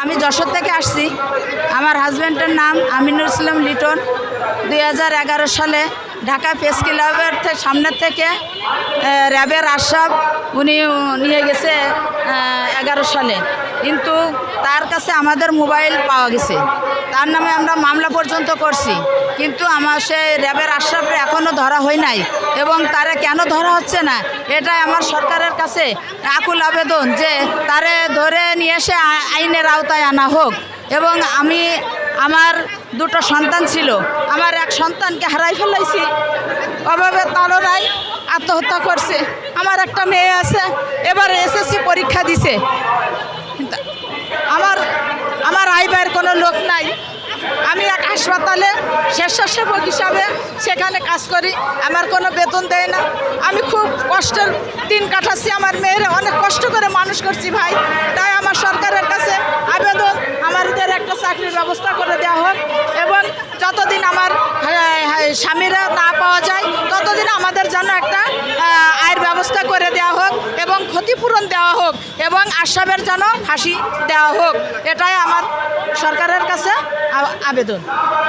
আমি যশোর থেকে আসছি। আমার হাজব্যান্ডের নাম আমিনুল ইসলাম লিটন। 2011 সালে ঢাকা প্রেস ক্লাবের সামনের থেকে র্যাবের আশরাফ উনি নিয়ে গেছে 11 সালে, কিন্তু তার কাছে আমাদের মোবাইল পাওয়া গেছে। তার নামে আমরা মামলা পর্যন্ত করছি, কিন্তু আমার সেই র্যাবের আশরাফে এখনও ধরা হয় নাই এবং তারে কেন ধরা হচ্ছে না এটাই আমার সরকারের কাছে আকুল আবেদন যে তারে ধরে নিয়ে এসে আইনের আওতায় আনা হোক। এবং আমার দুটো সন্তান ছিল, আমার এক সন্তানকে হারাই ফেলাইছি অভাবে, তারও নাই, আত্মহত্যা করছে। আমার একটা মেয়ে আছে, এবার এসএসসি পরীক্ষা দিছে। আমার আইবার কোনো লোক নাই। আমি এক হাসপাতালে স্বেচ্ছাসেবক হিসাবে সেখানে কাজ করি, আমার কোনো বেতন দেয় না। আমি খুব কষ্টের দিন কাটাচ্ছি, আমার মেয়েরা অনেক কষ্ট করে মানুষ করছি ভাই। তাই আমার সরকারের কাছে আবেদন আমাদের একটা চাকরির ব্যবস্থা করে দেওয়া হোক এবং যতদিন আমার স্বামীরা না পাওয়া যায় ততদিন আমাদের যেন একটা আয়ের ব্যবস্থা করে দেওয়া হোক এবং ক্ষতিপূরণ দেওয়া হোক এবং আশরাফের যেন ফাঁসি দেওয়া হোক, এটাই আমার সরকারের কাছে আবেদন।